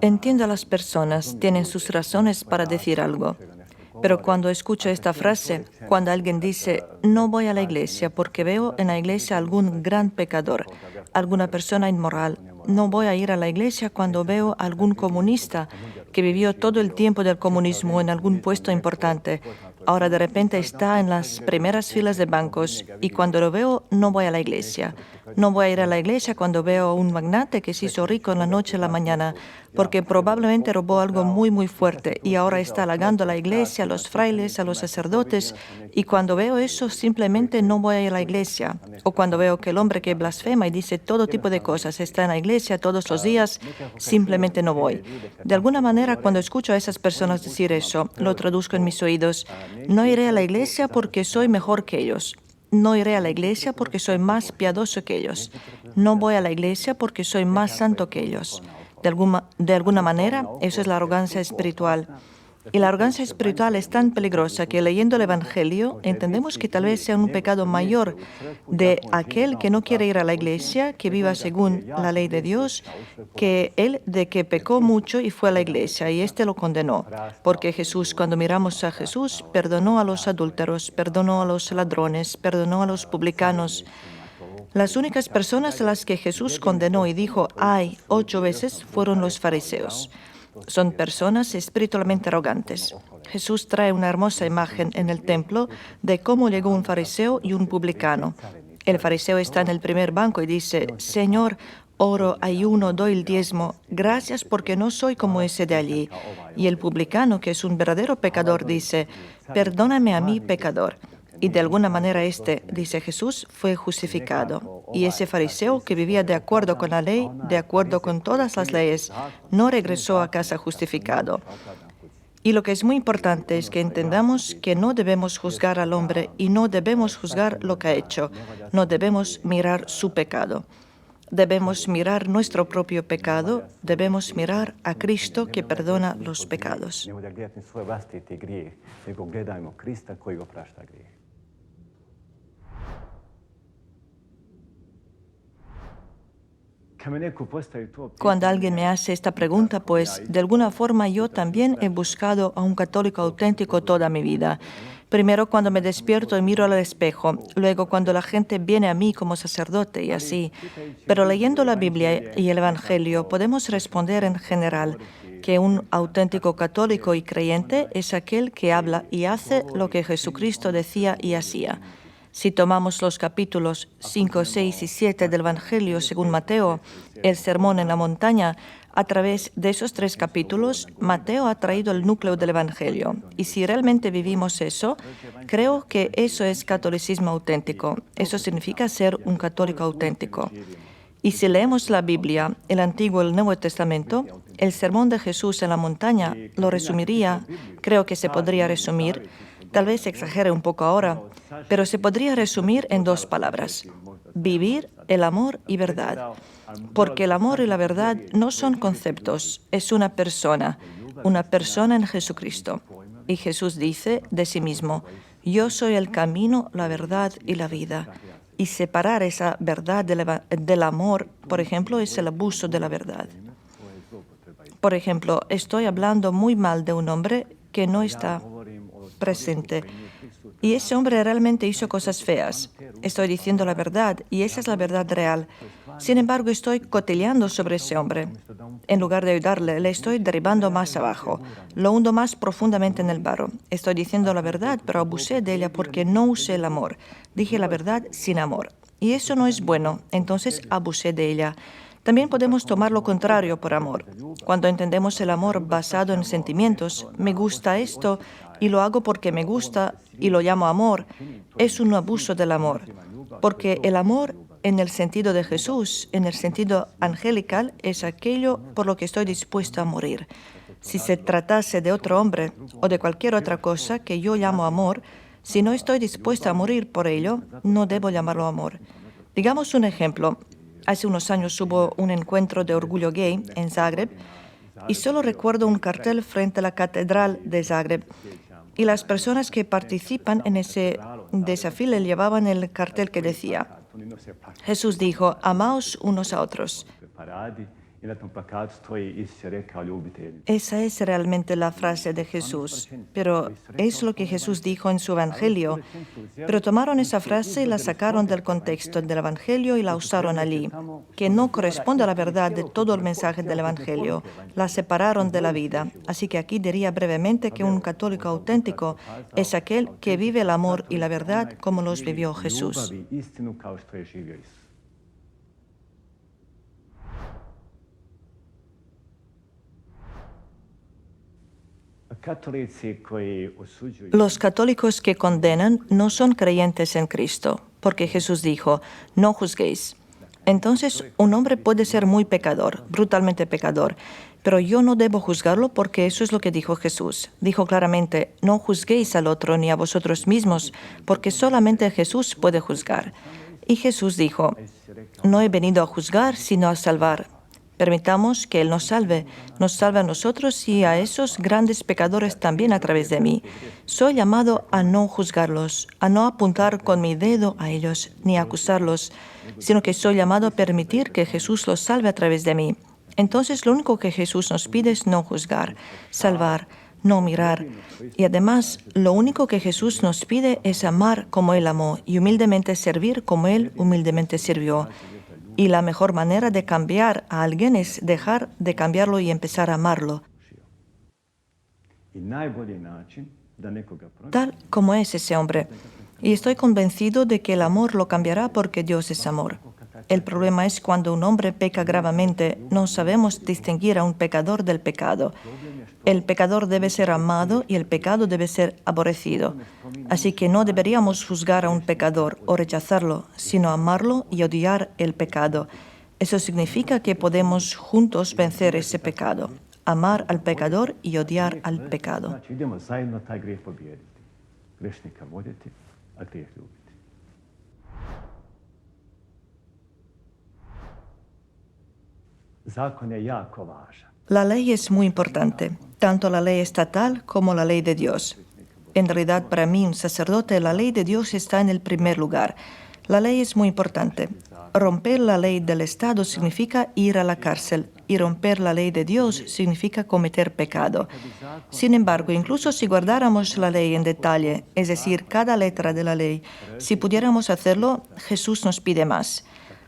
Entiendo a las personas, tienen sus razones para decir algo. Pero cuando escucho esta frase, cuando alguien dice, no voy a la iglesia porque veo en la iglesia algún gran pecador, alguna persona inmoral, no voy a ir a la iglesia cuando veo algún comunista que vivió todo el tiempo del comunismo en algún puesto importante, ahora de repente está en las primeras filas de bancos y cuando lo veo no voy a la iglesia. No voy a ir a la iglesia cuando veo a un magnate que se hizo rico en la noche a la mañana, porque probablemente robó algo muy fuerte y ahora está halagando a la iglesia, a los frailes, a los sacerdotes, y cuando veo eso simplemente no voy a ir a la iglesia. O cuando veo que el hombre que blasfema y dice todo tipo de cosas está en la iglesia todos los días, simplemente no voy. De alguna manera, cuando escucho a esas personas decir eso, lo traduzco en mis oídos. No iré a la iglesia porque soy mejor que ellos. No iré a la iglesia porque soy más piadoso que ellos. No voy a la iglesia porque soy más santo que ellos. De alguna manera, eso es la arrogancia espiritual. Y la arrogancia espiritual es tan peligrosa que leyendo el Evangelio entendemos que tal vez sea un pecado mayor de aquel que no quiere ir a la iglesia, que viva según la ley de Dios, que él de que pecó mucho y fue a la iglesia y éste lo condenó. Porque Jesús, cuando miramos a Jesús, perdonó a los adúlteros, perdonó a los ladrones, perdonó a los publicanos. Las únicas personas a las que Jesús condenó y dijo, ay, 8 veces, fueron los fariseos. Son personas espiritualmente arrogantes. Jesús trae una hermosa imagen en el templo de cómo llegó un fariseo y un publicano. El fariseo está en el primer banco y dice, Señor, oro, ayuno, doy el diezmo, gracias porque no soy como ese de allí. Y el publicano, que es un verdadero pecador, dice, perdóname a mí, pecador. Y de alguna manera dice Jesús, fue justificado. Y ese fariseo que vivía de acuerdo con la ley, de acuerdo con todas las leyes, no regresó a casa justificado. Y lo que es muy importante es que entendamos que no debemos juzgar al hombre y no debemos juzgar lo que ha hecho. No debemos mirar su pecado. Debemos mirar nuestro propio pecado, debemos mirar a Cristo que perdona los pecados. Cuando alguien me hace esta pregunta, pues de alguna forma yo también he buscado a un católico auténtico toda mi vida. Primero cuando me despierto y miro al espejo, luego cuando la gente viene a mí como sacerdote y así. Pero leyendo la Biblia y el Evangelio podemos responder en general que un auténtico católico y creyente es aquel que habla y hace lo que Jesucristo decía y hacía. Si tomamos los capítulos 5, 6 y 7 del Evangelio según Mateo, el Sermón en la Montaña, a través de esos 3 capítulos, Mateo ha traído el núcleo del Evangelio. Y si realmente vivimos eso, creo que eso es catolicismo auténtico. Eso significa ser un católico auténtico. Y si leemos la Biblia, el Antiguo y el Nuevo Testamento, el Sermón de Jesús en la Montaña lo resumiría, creo que se podría resumir, tal vez exagere un poco ahora, pero se podría resumir en 2 palabras: vivir el amor y verdad. Porque el amor y la verdad no son conceptos, es una persona en Jesucristo. Y Jesús dice de sí mismo, yo soy el camino, la verdad y la vida. Y separar esa verdad del amor, por ejemplo, es el abuso de la verdad. Por ejemplo, estoy hablando muy mal de un hombre que no está presente. Y ese hombre realmente hizo cosas feas. Estoy diciendo la verdad y esa es la verdad real. Sin embargo, estoy cotilleando sobre ese hombre. En lugar de ayudarle, le estoy derribando más abajo. Lo hundo más profundamente en el barro. Estoy diciendo la verdad, pero abusé de ella porque no usé el amor. Dije la verdad sin amor. Y eso no es bueno, entonces abusé de ella. También podemos tomar lo contrario por amor. Cuando entendemos el amor basado en sentimientos, me gusta esto y lo hago porque me gusta y lo llamo amor, es un abuso del amor. Porque el amor, en el sentido de Jesús, en el sentido angelical, es aquello por lo que estoy dispuesto a morir. Si se tratase de otro hombre o de cualquier otra cosa que yo llamo amor, si no estoy dispuesto a morir por ello, no debo llamarlo amor. Digamos un ejemplo. Hace unos años hubo un encuentro de orgullo gay en Zagreb y solo recuerdo un cartel frente a la catedral de Zagreb. Y las personas que participan en ese desfile llevaban el cartel que decía, Jesús dijo, amaos unos a otros. Esa es realmente la frase de Jesús, pero es lo que Jesús dijo en su Evangelio. Pero tomaron esa frase y la sacaron del contexto del Evangelio y la usaron allí, que no corresponde a la verdad de todo el mensaje del Evangelio. La separaron de la vida. Así que aquí diría brevemente que un católico auténtico es aquel que vive el amor y la verdad como los vivió Jesús. Los católicos que condenan no son creyentes en Cristo, porque Jesús dijo, no juzguéis. Entonces, un hombre puede ser muy pecador, brutalmente pecador, pero yo no debo juzgarlo porque eso es lo que dijo Jesús. Dijo claramente, no juzguéis al otro ni a vosotros mismos, porque solamente Jesús puede juzgar. Y Jesús dijo, no he venido a juzgar, sino a salvar. Permitamos que Él nos salve a nosotros y a esos grandes pecadores también a través de mí. Soy llamado a no juzgarlos, a no apuntar con mi dedo a ellos, ni a acusarlos, sino que soy llamado a permitir que Jesús los salve a través de mí. Entonces, lo único que Jesús nos pide es no juzgar, salvar, no mirar. Y además, lo único que Jesús nos pide es amar como Él amó y humildemente servir como Él humildemente sirvió. Y la mejor manera de cambiar a alguien es dejar de cambiarlo y empezar a amarlo, tal como es ese hombre. Y estoy convencido de que el amor lo cambiará porque Dios es amor. El problema es cuando un hombre peca gravemente, no sabemos distinguir a un pecador del pecado. El pecador debe ser amado y el pecado debe ser aborrecido. Así que no deberíamos juzgar a un pecador o rechazarlo, sino amarlo y odiar el pecado. Eso significa que podemos juntos vencer ese pecado, amar al pecador y odiar al pecado. La ley es muy importante, tanto la ley estatal como la ley de Dios. En realidad, para mí, un sacerdote, la ley de Dios está en el primer lugar. La ley es muy importante. Romper la ley del Estado significa ir a la cárcel, y romper la ley de Dios significa cometer pecado. Sin embargo, incluso si guardáramos la ley en detalle, es decir, cada letra de la ley, si pudiéramos hacerlo, Jesús nos pide más.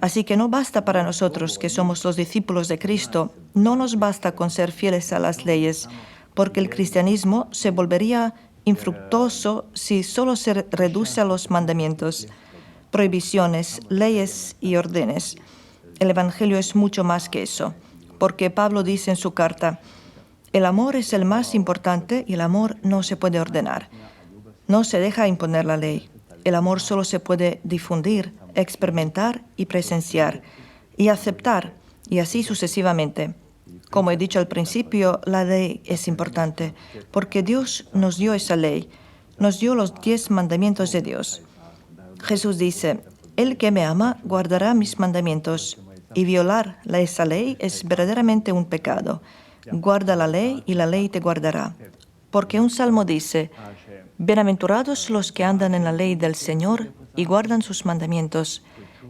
Así que no basta para nosotros, que somos los discípulos de Cristo, no nos basta con ser fieles a las leyes, porque el cristianismo se volvería infructuoso si solo se reduce a los mandamientos, prohibiciones, leyes y órdenes. El Evangelio es mucho más que eso, porque Pablo dice en su carta, el amor es el más importante y el amor no se puede ordenar. No se deja imponer la ley. El amor solo se puede difundir, experimentar y presenciar, y aceptar, y así sucesivamente. Como he dicho al principio, la ley es importante, porque Dios nos dio esa ley, nos dio los 10 mandamientos de Dios. Jesús dice, el que me ama guardará mis mandamientos, y violar esa ley es verdaderamente un pecado. Guarda la ley y la ley te guardará. Porque un salmo dice, bienaventurados los que andan en la ley del Señor y guardan sus mandamientos.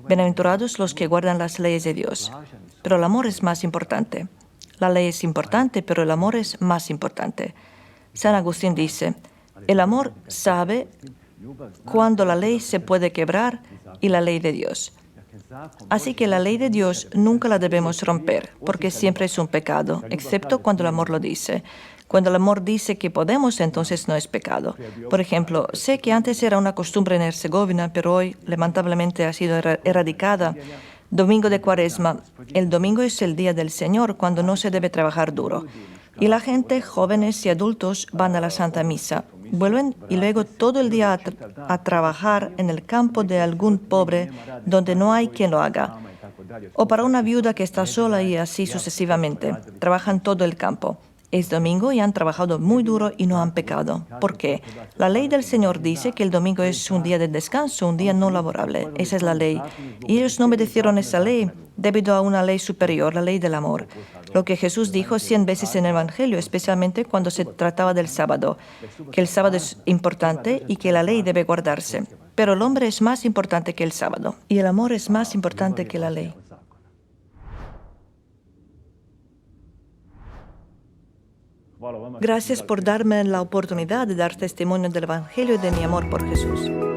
Bienaventurados los que guardan las leyes de Dios. Pero el amor es más importante. La ley es importante, pero el amor es más importante. San Agustín dice, el amor sabe cuándo la ley se puede quebrar y la ley de Dios. Así que la ley de Dios nunca la debemos romper, porque siempre es un pecado, excepto cuando el amor lo dice. Cuando el amor dice que podemos, entonces no es pecado. Por ejemplo, sé que antes era una costumbre en Herzegovina, pero hoy lamentablemente ha sido erradicada. Domingo de Cuaresma. El domingo es el día del Señor, cuando no se debe trabajar duro. Y la gente, jóvenes y adultos, van a la Santa Misa. Vuelven y luego todo el día a trabajar en el campo de algún pobre donde no hay quien lo haga. O para una viuda que está sola y así sucesivamente. Trabajan todo el campo. Es domingo y han trabajado muy duro y no han pecado. ¿Por qué? La ley del Señor dice que el domingo es un día de descanso, un día no laborable. Esa es la ley. Y ellos no obedecieron esa ley debido a una ley superior, la ley del amor. Lo que Jesús dijo 100 veces en el Evangelio, especialmente cuando se trataba del sábado, que el sábado es importante y que la ley debe guardarse. Pero el hombre es más importante que el sábado y el amor es más importante que la ley. Gracias por darme la oportunidad de dar testimonio del Evangelio y de mi amor por Jesús.